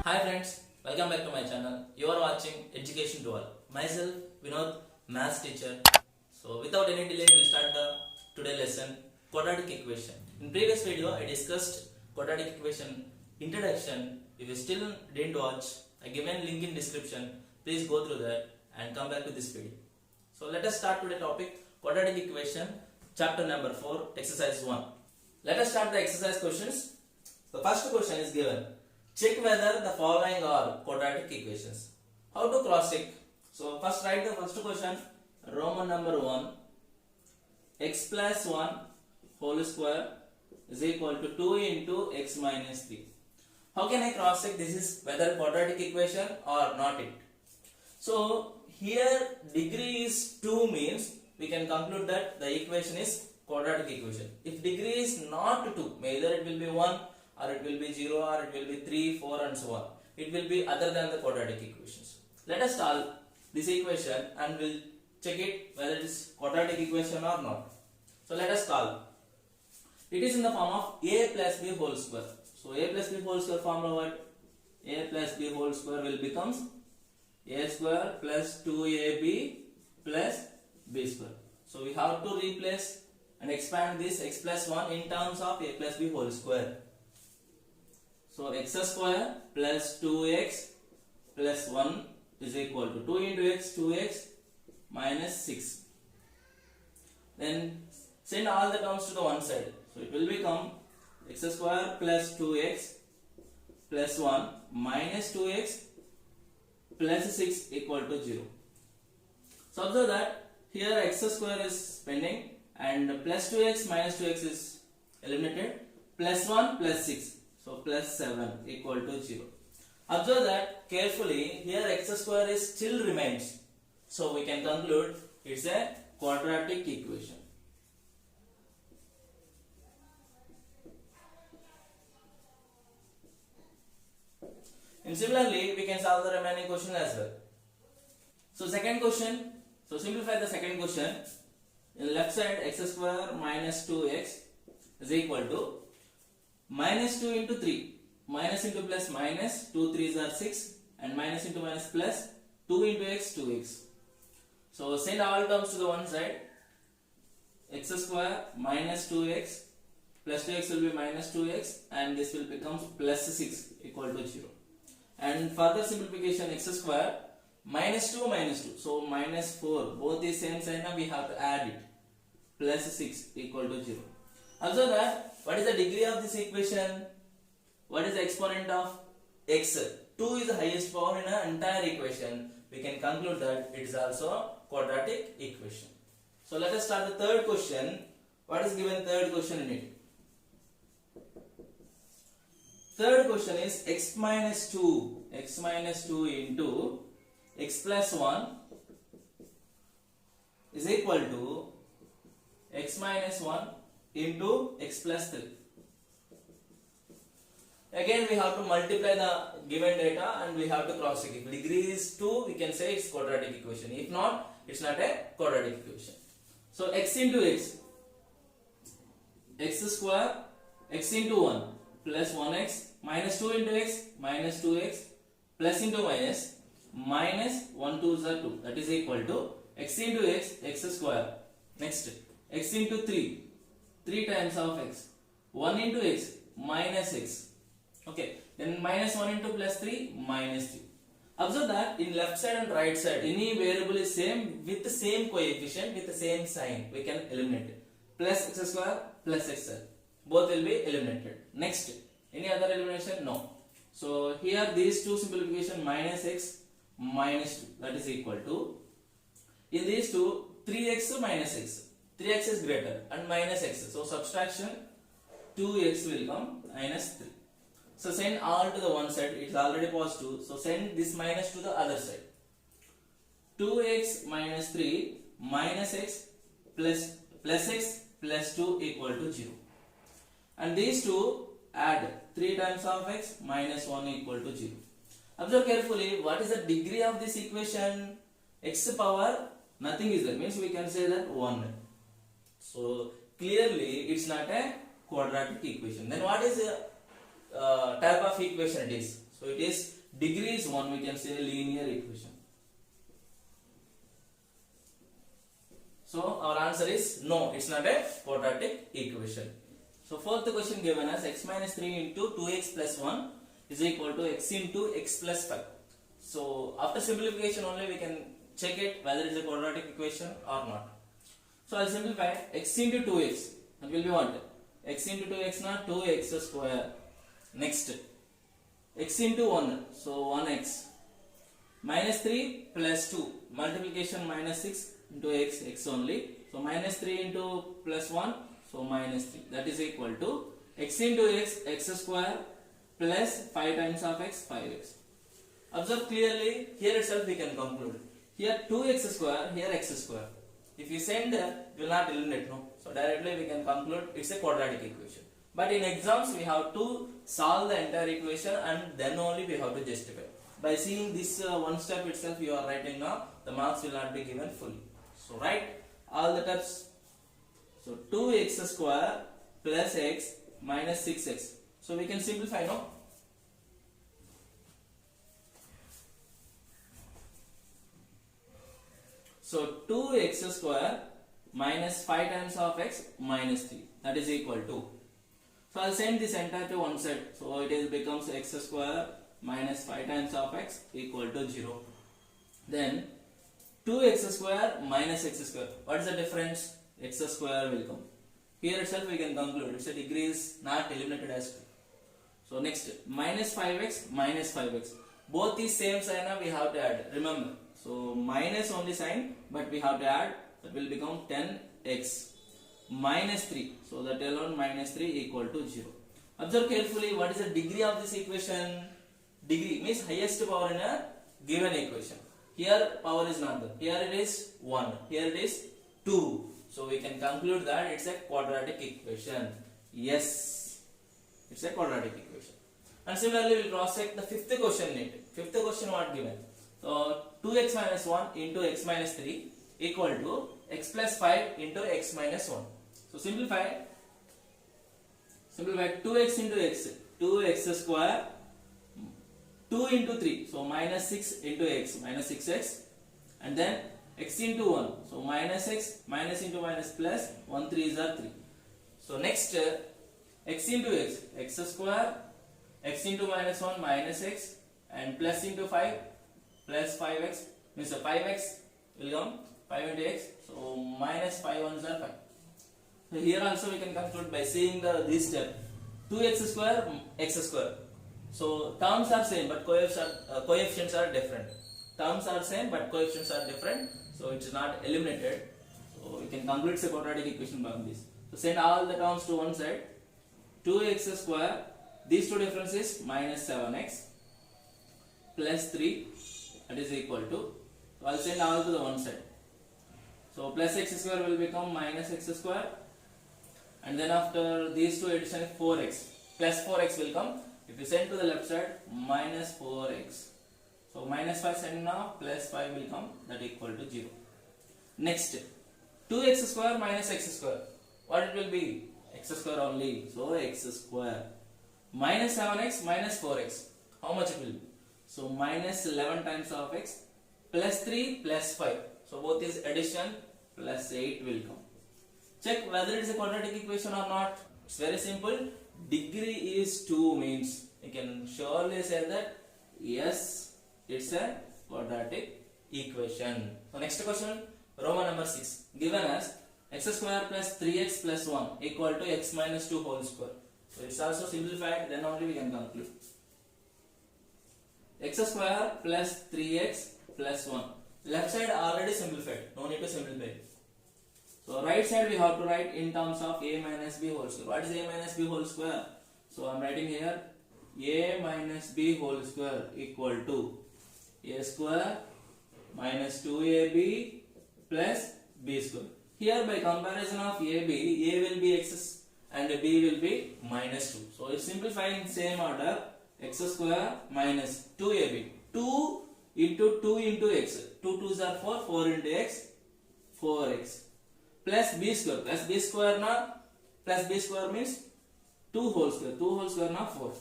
Hi friends, welcome back to my channel. You are watching Education to All. Myself, Vinod, Maths teacher. So without any delay, we'll start the today lesson, quadratic equation. In previous video, I discussed quadratic equation introduction. If you still didn't watch, I given link in description. Please go through that and come back to this video. So let us start today topic, quadratic equation, chapter number 4, exercise 1. Let us start the exercise questions. The first question is given. Check whether the following are quadratic equations. How to cross check? So first write the first question, Roman number 1, x plus 1 whole square is equal to 2 into x minus 3. How can I cross check this is whether quadratic equation or not it? So here degree is 2 means we can conclude that the equation is quadratic equation. If degree is not 2, either it will be 1 or it will be 0 or it will be 3, 4 and so on. It will be other than the quadratic equations. Let us solve this equation and we'll check it whether it is quadratic equation or not. So let us solve. It is in the form of a plus b whole square. So a plus b whole square formula what? A plus b whole square will become a square plus 2ab plus b square. So we have to replace and expand this x plus 1 in terms of a plus b whole square. So x square plus 2x plus 1 is equal to 2 into x, 2x minus 6. Then send all the terms to the one side. So it will become x square plus 2x plus 1 minus 2x plus 6 equal to 0. So observe that here x square is pending and plus 2x minus 2x is eliminated, plus 1 plus 6. So plus 7 equal to 0. Observe that carefully here x square is still remains. So we can conclude it's a quadratic equation. And similarly we can solve the remaining question as well. So second question. So simplify the second question. In left side x square minus 2x is equal to minus 2 into 3, minus into plus minus, 2 3s are 6 and minus into minus plus 2 into x, 2x. So send all terms to the one side, x square minus 2x plus 2x will be minus 2x and this will become plus 6 equal to 0. And further simplification x square minus 2 minus 2, so minus 4, both the same sign we have to add it, plus 6 equal to 0. Observe that what is the degree of this equation? What is the exponent of x? 2 is the highest power in an entire equation. We can conclude that it is also a quadratic equation. So let us start the third question. What is given third question in it? Third question is x minus 2 into x plus 1 is equal to x minus 1 into x plus 3. Again we have to multiply the given data and we have to cross check. If degree is 2 we can say it's quadratic equation. If not, it's not a quadratic equation. So x into x, x square, x into 1 plus 1x minus 2 into x minus 2x plus into minus minus 1 2s are 2, that is equal to x into x, x square. Next x into 3 times of x, 1 into x minus x. Okay, then minus 1 into plus 3 minus 3. Observe that in left side and right side any variable is same with the same coefficient with the same sign we can eliminate it. Plus x square plus x square, both will be eliminated. Next, any other elimination? No. So here these two simplification minus x minus 2, that is equal to, in these two 3x minus x. 3x is greater and minus x. So subtraction 2x will come minus 3. So send all to the one side. It is already positive. So send this minus to the other side. 2x minus 3 minus x plus x plus 2 equal to 0. And these two add 3 times of x minus 1 equal to 0. Observe carefully what is the degree of this equation. X power nothing is there, means we can say that 1. So clearly it's not a quadratic equation. Then what is the type of equation it is? So it is degree is 1, we can say linear equation. So our answer is no, it's not a quadratic equation. So fourth question given as x minus 3 into 2x plus 1 is equal to x into x plus 5. So after simplification only we can check it whether it is a quadratic equation or not. So I'll simplify x into 2x. That will be what? X into 2x not 2x square. Next x into 1, so 1x minus 3 plus 2 multiplication minus 6 into x only, so minus 3 into plus 1, so minus 3, that is equal to x into x square plus 5 times of x 5x. Observe clearly, here itself we can conclude, here 2x square, here x square. If you send, you will not eliminate, no. So directly we can conclude it's a quadratic equation. But in exams we have to solve the entire equation and then only we have to justify. By seeing this one step itself you are writing now, the marks will not be given fully. So write all the steps. So 2x square plus x minus 6x. So we can simplify, no? So 2x square minus 5 times of x minus 3, that is equal to. So I'll send this entire to one side. So it becomes x square minus 5 times of x equal to 0. Then 2x square minus x square. What is the difference? X square will come. Here itself we can conclude it's a degree is not eliminated as 2. So next minus 5x minus 5x. Both these same sign we have to add. Remember. So minus only sign, but we have to add. That will become 10x minus 3. So that alone minus 3 equal to 0. Observe carefully what is the degree of this equation. Degree means highest power in a given equation. Here power is not there. Here it is 1. Here it is 2. So we can conclude that it's a quadratic equation. Yes, it's a quadratic equation. And similarly we will cross check the fifth question in it. Fifth question what given? So 2x minus 1 into x minus 3 equal to x plus 5 into x minus 1. So simplify 2x into x, 2x square, 2 into 3, so minus 6 into x, minus 6x, and then x into 1, so minus x, minus into minus plus, 1 3 is 3. So next x into x square, x into minus 1 minus x, and plus into 5 plus 5x, means 5x will come 5 into x, so minus 5 1s are 5. So here also we can conclude by seeing this step, 2x square x square. So terms are same but coefficients are different. Terms are same but coefficients are different, so it is not eliminated. So we can conclude it's a quadratic equation by this. So send all the terms to one side. 2x square, these two differences minus 7x plus 3, that is equal to. So I'll send all to the one side. So plus x square will become minus x square, and then after these two addition 4x plus 4x will come. If you send to the left side minus 4x, so minus 5 send now, plus 5 will come, that equal to 0. Next 2x square minus x square, what it will be? X square only, so x square minus 7x minus 4x, how much it will be? So minus 11 times of x plus 3 plus 5, so both is addition, plus 8 will come. Check whether it is a quadratic equation or not. It's very simple. Degree is 2 means you can surely say that yes, it's a quadratic equation. So next question, Roman number 6, given as x square plus 3x plus 1 equal to x minus 2 whole square. So it's also simplified, then only we can conclude. X square plus 3x plus 1. Left side already simplified, no need to simplify. So right side we have to write in terms of a minus b whole square. What is a minus b whole square? So I am writing here a minus b whole square equal to a square minus 2ab plus b square. Here by comparison of ab, a will be x and b will be minus 2. So if simplifying same order, x square minus 2ab, 2 into 2 into x, 2 2s are 4, 4 into x, 4x plus b square na, plus b square means 2 whole square na 4.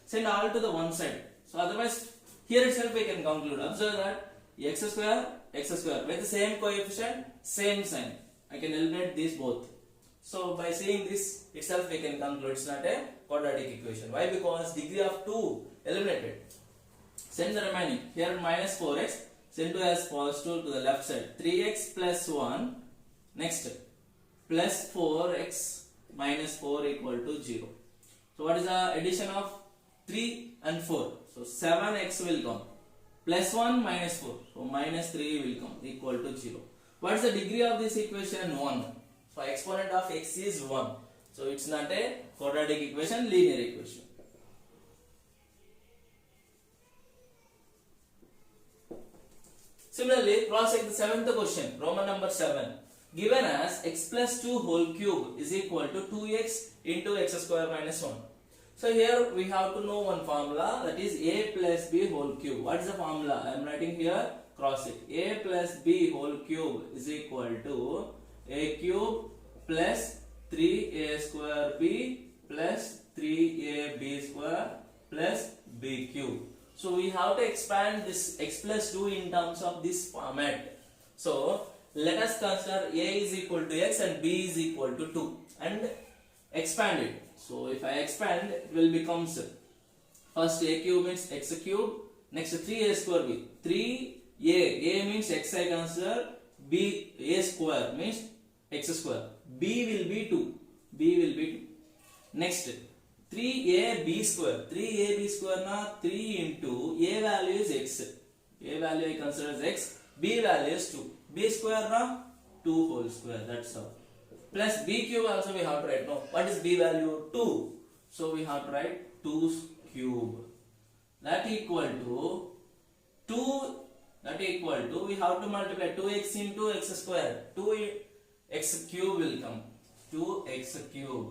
Send all to the one side. So otherwise Here itself we can conclude. Observe that x square with the same coefficient, same sign. I can eliminate these both. So by seeing this itself we can conclude it's not a quadratic equation. Why? Because degree of 2 eliminated. Send the remaining. Here minus 4x, send to as positive to the left side. 3x plus 1. Next, plus 4x minus 4 equal to 0. So what is the addition of 3 and 4? So 7x will come. Plus 1 minus 4. So minus 3 will come equal to 0. What is the degree of this equation? 1. So exponent of x is 1. So it's not a quadratic equation, linear equation. Similarly, cross-check the seventh question, Roman number 7. Given as x plus 2 whole cube is equal to 2x into x square minus 1. So here we have to know one formula, that is a plus b whole cube. What is the formula? I am writing here, cross-check. A plus b whole cube is equal to a cube plus 3a square b plus 3ab square plus b cube. So we have to expand this x plus 2 in terms of this format. So let us consider a is equal to x and b is equal to 2 and expand it. So if I expand, it will become first a cube means x cube, next 3a square b. 3a means x I consider, b a square means x square, b will be 2. Next 3ab square, 3ab square na 3 into a value is x, a value I consider as x, b value is 2, b square na 2 whole square, that's all. Plus b cube also we have to write. No, what is b value? 2. So we have to write 2 cube. That equal to 2. That equal to, we have to multiply 2x into x square. 2x cube will come. 2x cube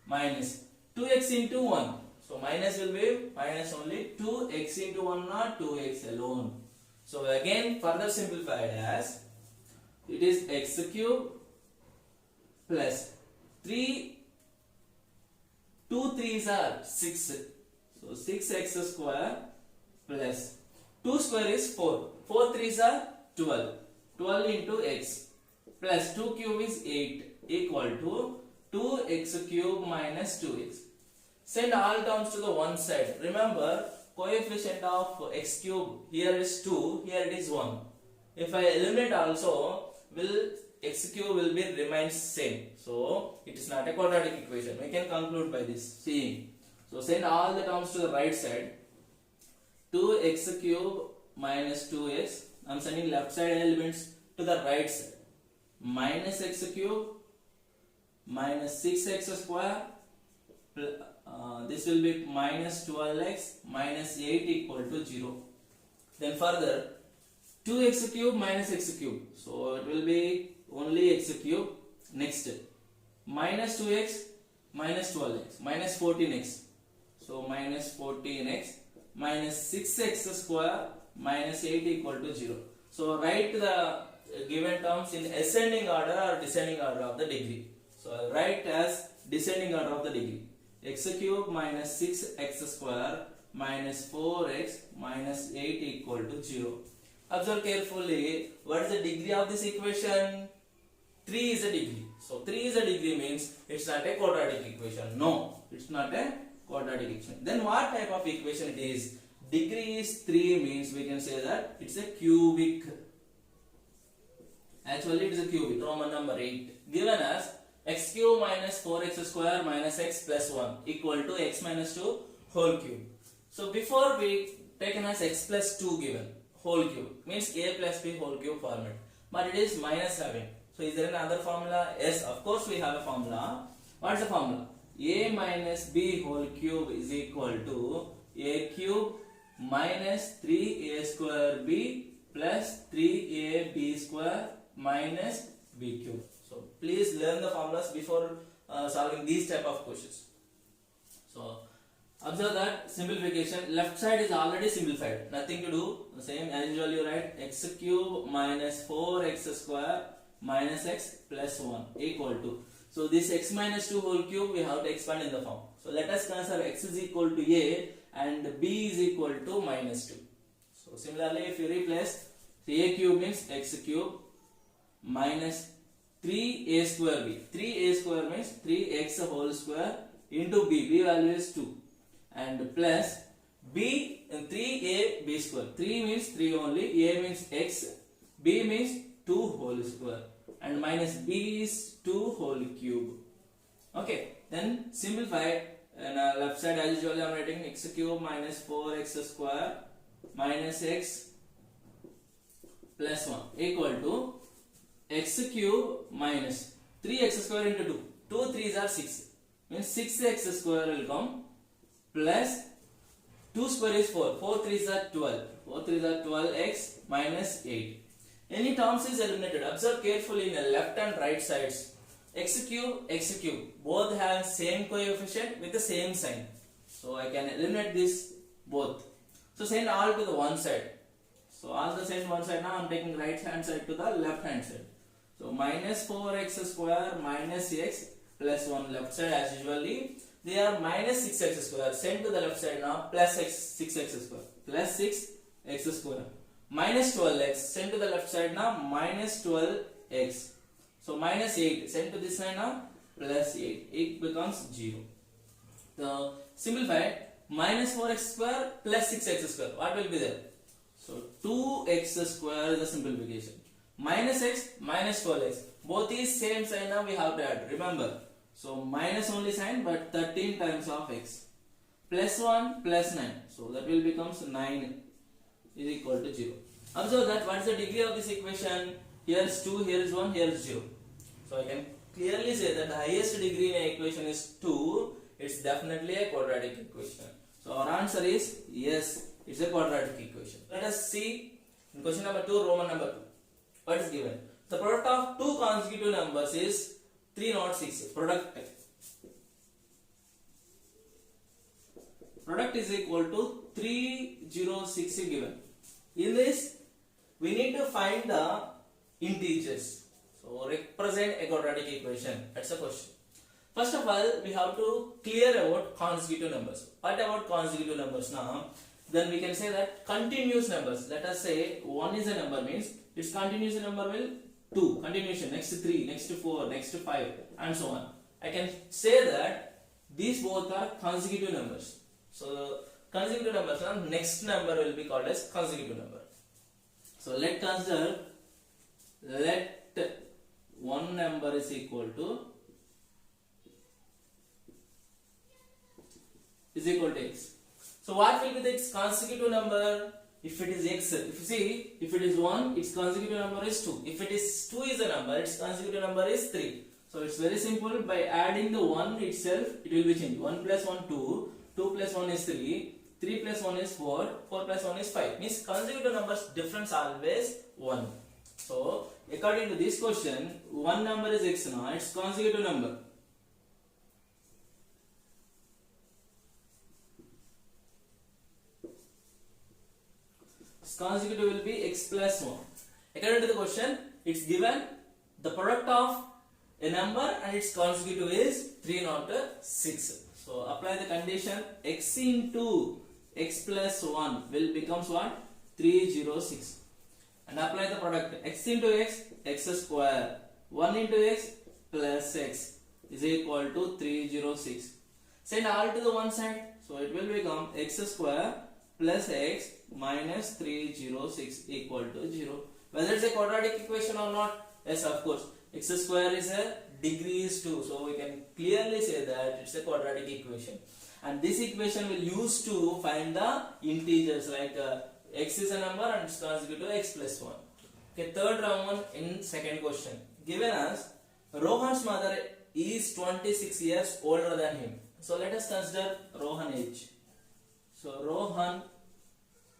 minus 2x into 1. So minus will be minus only 2x into 1 not 2x alone. So again further simplified as it is x cube plus 2 3s are 6. So 6x square plus 2 square is 4. 4 3s are 12. 12 into x plus 2 cube is 8 equal to 2x cube minus 2x. Send all terms to the one side. Remember, coefficient of x cube here is 2, here it is 1. If I eliminate also, x cube will be remains same. So it is not a quadratic equation. We can conclude by this seeing. So send all the terms to the right side. 2x cube minus 2x. I am sending left side elements to the right side. Minus x cube minus 6x square. This will be minus 12x minus 8 equal to 0. Then further 2x cube minus x cube. So it will be only x cube. Next minus 2x minus 12x minus 14x. So minus 14x minus 6x square minus 8 equal to 0. So write the given terms in ascending order or descending order of the degree. So I will write as descending order of the degree. X cube minus 6x square minus 4x minus 8 equal to 0. Observe carefully, what is the degree of this equation? 3 is a degree. So 3 is a degree means it's not a quadratic equation. No, it's not a quadratic equation. Then what type of equation it is? Degree is 3 means we can say that it's a cubic. Actually it is a cubic, Roman number 8. Given as x cube minus 4x square minus x plus 1 equal to x minus 2 whole cube. So before we taken as x plus 2 given whole cube means a plus b whole cube format, but it is minus 7. So is there another formula? Yes, of course we have a formula. What is the formula? A minus b whole cube is equal to a cube minus 3a square b plus 3ab square minus b cube. So please learn the formulas before solving these type of questions. So observe that simplification, left side is already simplified, nothing to do, the same as usual you write x cube minus 4x square minus x plus 1 equal to, so this x minus 2 whole cube we have to expand in the form. So let us consider x is equal to a and b is equal to minus 2. So similarly, if you replace a cube means x cube minus 3a square b. 3a square means 3x whole square into b. B value is 2. And plus b 3a b square. 3 means 3 only. A means x. B means 2 whole square. And minus b is 2 whole cube. Okay. Then simplify. And left side as usual I am writing x cube minus 4x square minus x plus 1 equal to x cube minus 3x square into 2. 2 3s are 6. Means 6x square will come plus 2 square is 4. 4 3s are 12. 4 3s are 12x minus 8. Any terms is eliminated. Observe carefully in the left and right sides. X cube both have same coefficient with the same sign. So I can eliminate this both. So send all to the one side. So all the send one side. Now I am taking right hand side to the left hand side. So minus 4x square minus x plus 1 left side as usually. They are minus 6x square. Send to the left side now plus 6x square. Plus 6x square. Minus 12x. Send to the left side now minus 12x. So minus 8. Send to this side now plus 8. It becomes 0. So simplify. Minus 4x square plus 6x square. What will be there? So 2x square is the simplification. Minus x minus 12x. Both is same sign now we have to add. Remember. So minus only sign but 13 times of x. Plus 1 plus 9. So that will becomes 9 is equal to 0. Observe that what is the degree of this equation? Here is 2, here is 1, here is 0. So I can clearly say that the highest degree in an equation is 2. It's definitely a quadratic equation. So our answer is yes, it's a quadratic equation. Let us see in question number 2, Roman number 2. What is given? The product of two consecutive numbers is 306. Product is equal to 306 given. In this, we need to find the integers. So represent a quadratic equation. That's the question. First of all, we have to clear about consecutive numbers. What about consecutive numbers now? Then we can say that continuous numbers. Let us say 1 is a number means its continuous number will 2. Continuation next to 3, next to 4, next to 5 and so on. I can say that these both are consecutive numbers. So consecutive numbers, next number will be called as consecutive number. So let consider one number is equal to x. So what will be the consecutive number? If it is x, if it is 1, its consecutive number is 2. If it is 2 is a number, its consecutive number is 3. So it's very simple. By adding the 1 itself, it will be changed. 1 plus 1 2, 2 plus 1 is 3, 3 plus 1 is 4, 4 plus 1 is 5. Means consecutive numbers difference always 1. So according to this question, one number is x now, its consecutive number. Its consecutive will be x plus 1. According to the question, it's given the product of a number and its consecutive is 306. So apply the condition x into x plus 1 will becomes what? 306. And apply the product x into x, x square, 1 into x plus x is equal to 306. Send all to the one side. So it will become x square plus x minus 306 equal to 0. Whether it's a quadratic equation or not? Yes, of course. X square is a degree is 2. So we can clearly say that it's a quadratic equation. And this equation will use to find the integers like x is a number and its consecutive x plus 1. Okay, third round in second question. Given us Rohan's mother is 26 years older than him. So let us consider Rohan age. So Rohan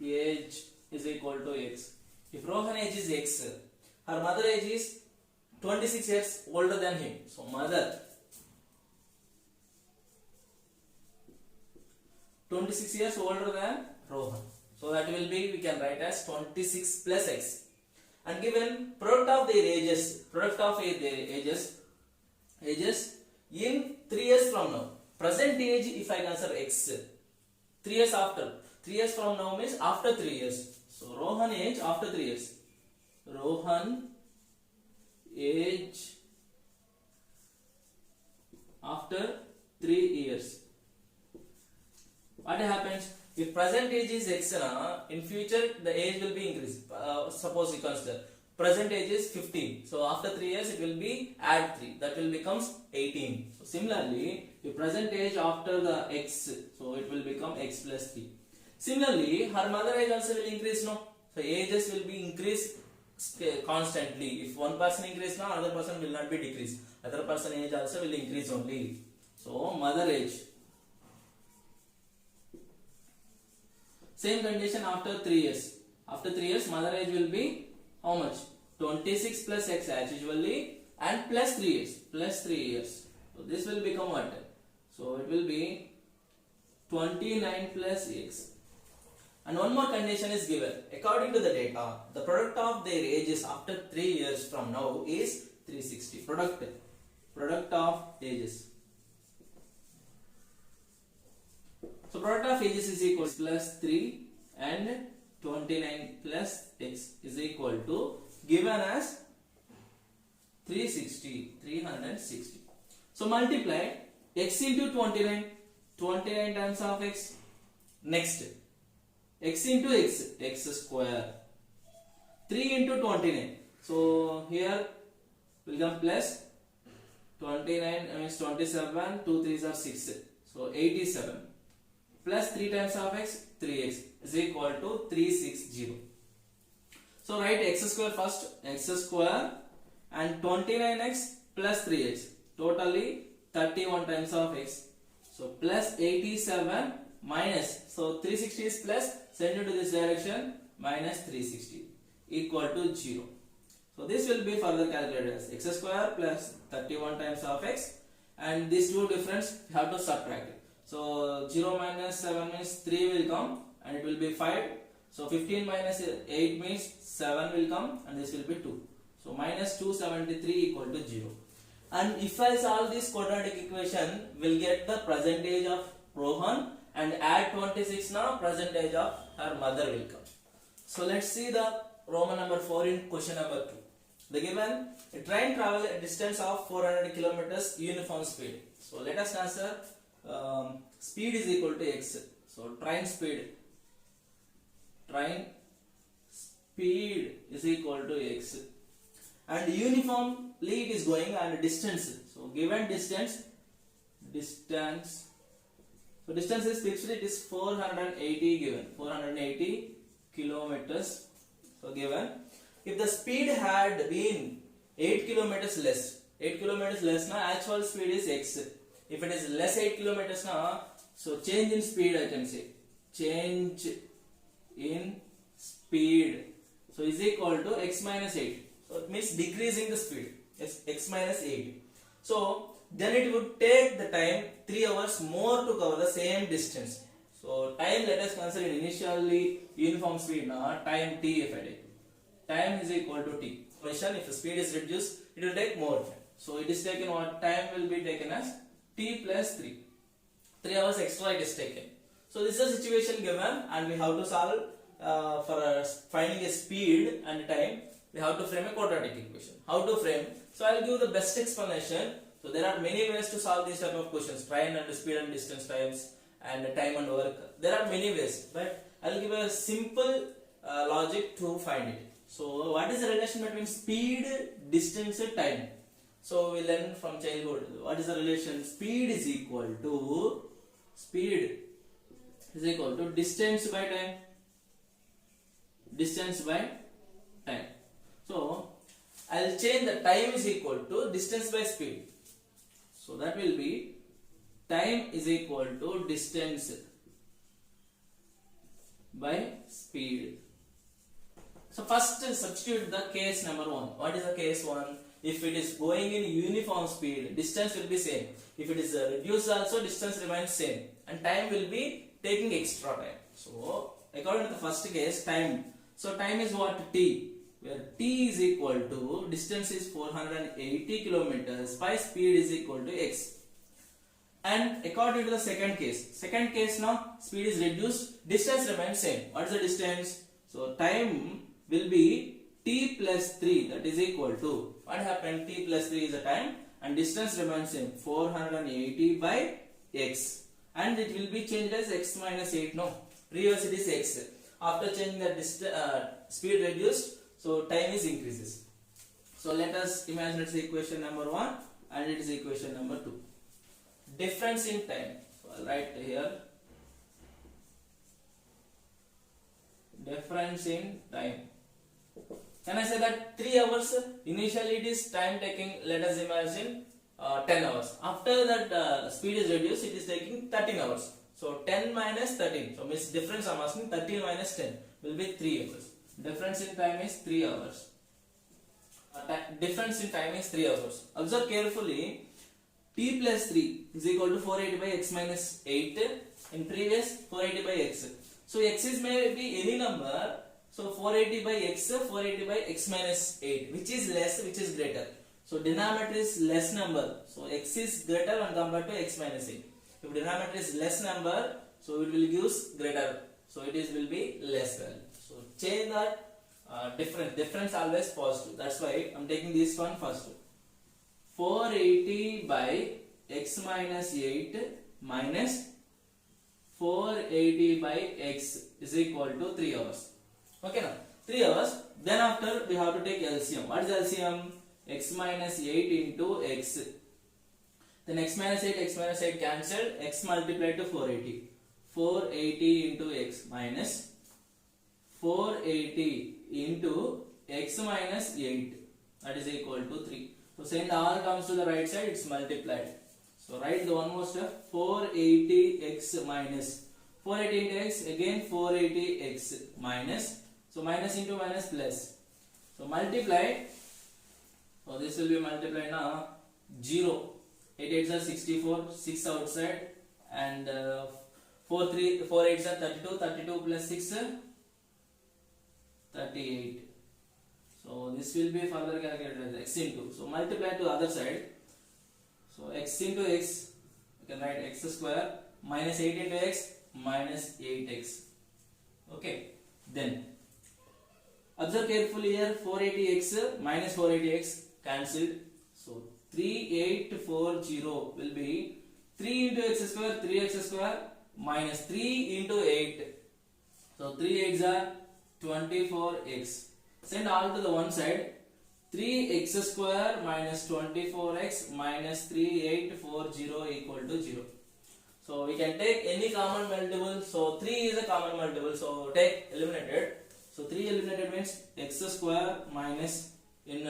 age is equal to x. If Rohan age is x, her mother age is 26 years older than him. So mother 26 years older than Rohan. So that will be, we can write as 26 plus x. And given product of their ages in 3 years from now. Present age if I consider x. 3 years after. 3 years from now means after 3 years. So Rohan age after 3 years. Rohan age after 3 years. What happens? If present age is x, in future the age will be increased. Suppose you consider present age is 15. So after 3 years it will be add 3. That will becomes 18. So similarly, if present age after the x, so it will become x plus 3. Similarly, her mother age also will increase, no? So ages will be increased constantly. If one person increase now, another person will not be decreased. Other person age also will increase only. So mother age. Same condition after 3 years. After 3 years, mother age will be how much? 26 plus x as usually and plus 3 years. Plus 3 years. So this will become what? So it will be 29 plus x. And one more condition is given. According to the data, the product of their ages after 3 years from now is 360. Product of ages. So product of ages is equal to plus 3 and 29 plus x is equal to given as 360. So multiply x into 29 times of x. Next x into x square, 3 into 29. So here will come plus 29 means 27, 2 3s are 6. So 87 plus 3 times of x, 3x is equal to 360. So write x square first, x square and 29x plus 3x, totally 31 times of x. So plus 87 minus, so 360 is plus, send it to this direction, minus 360 equal to 0. So this will be further calculated as x square plus 31 times of x, and these two difference you have to subtract it. So 0 minus 7 means 3 will come and it will be 5. So 15 minus 8 means 7 will come and this will be 2. So minus 273 equal to 0. And if I solve this quadratic equation, we'll get the present age of Rohan and add 26 now, present age of her mother will come. So let's see the Roman number 4 in question number 2. The given a train travel a distance of 400 kilometers uniform speed. So let us answer speed is equal to x. So train speed is equal to x. And uniformly it is going and distance. So given distance. So distance is fixed, it is 480 given, 480 kilometers. So given, if the speed had been 8 kilometers less now, actual speed is x. If it is less 8 kilometers now, so change in speed I can say, change in speed, so is equal to x minus 8. So it means decreasing the speed, x minus 8. So then it would take the time 3 hours more to cover the same distance. So time, let us consider initially uniform speed now, time t if I take. Time is equal to t. Question, if the speed is reduced, it will take more time. So it is taken what? Time will be taken as t plus 3. 3 hours extra it is taken. So this is the situation given and we have to solve for finding a speed and time. We have to frame a quadratic equation. How to frame? So I will give the best explanation. So there are many ways to solve these type of questions, train and speed and distance times and time and work. There are many ways, but I will give a simple logic to find it. So what is the relation between speed, distance and time? So we learn from childhood. What is the relation? Speed is equal to distance by time. Distance by time. So I will change the time is equal to distance by speed. So that will be time is equal to distance by speed. So first substitute the case number 1. What is the case 1? If it is going in uniform speed, distance will be same. If it is reduced also, distance remains same. And time will be taking extra time. So according to the first case, time. So time is what? T. Where t is equal to distance is 480 kilometers by speed is equal to x. And according to the second case now speed is reduced, distance remains same. What is the distance? So time will be t plus 3, that is equal to, what happened, t plus 3 is the time and distance remains same, 480 by x, and it will be changed as x minus 8. No, previous it is x. After changing the speed reduced, so time is increases. So let us imagine it's equation number 1 and it is equation number 2. Difference in time. So I'll write here. Difference in time. Can I say that 3 hours? Initially it is time taking, let us imagine 10 hours. After that speed is reduced, it is taking 13 hours. So 10 minus 13. So means difference I am asking, 13 minus 10 will be 3 hours. Difference in time is 3 hours. Difference in time is 3 hours. Observe carefully. T plus 3 is equal to 480 by x minus 8. In previous 480 by x. So x is may be any number. So 480 by x, 480 by x minus 8. Which is less, which is greater. So denominator is less number. So x is greater when compared to x minus 8. If denominator is less number, so it will give greater. So it is will be less value. So change that difference always positive. That's why I'm taking this one first. 480 by x minus 8 minus 480 by x is equal to 3 hours. Okay now, 3 hours. Then after we have to take LCM. What is LCM? X minus 8 into x. Then x minus 8 cancelled. X multiplied to 480. 480 into x minus 480 into x minus 8. That is equal to 3. So send all comes to the right side, it's multiplied. So write the one more step, 480x minus 480 into x, again 480x minus, so minus into minus plus. So multiply, so this will be multiplied now, 0, 8 8s are 64, 6 outside, and 4 8s are 32, 32 plus 6, 38. So this will be further calculated as x into. So multiply to the other side. So x into x, you can write x square minus 8 into x minus 8x. Okay. Then observe carefully here, 480x minus 480x cancelled. So 3840 will be 3 into x square, 3x square minus 3 into 8. So 3 8s are 24x. Send all to the one side. 3x square minus 24x minus 3840 equal to 0. So we can take any common multiple. So 3 is a common multiple. So take eliminated. So 3 eliminated means x square minus in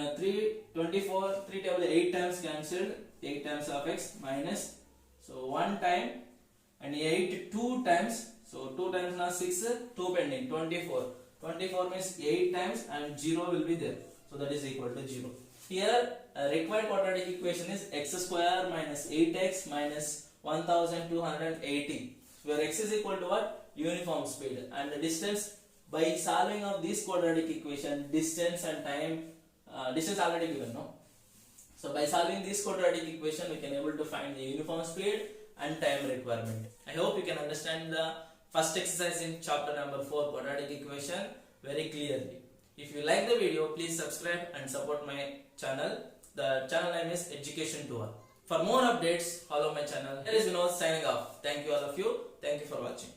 24 3 table 8 times cancelled, 8 times of x minus, so 1 time, and 8 2 times. So 2 times now 6, 2 pending, 24. 24 means 8 times and 0 will be there. So that is equal to 0. Here required quadratic equation is x square minus 8x minus 1280. Where x is equal to what? Uniform speed. And the distance, by solving of this quadratic equation, distance and time, distance already given, no? So by solving this quadratic equation, we can able to find the uniform speed and time requirement. I hope you can understand the first exercise in chapter number 4, quadratic equation, very clearly. If you like the video, please subscribe and support my channel. The channel name is Education to All. For more updates, follow my channel. Here is Vinod signing off. Thank you all of you. Thank you for watching.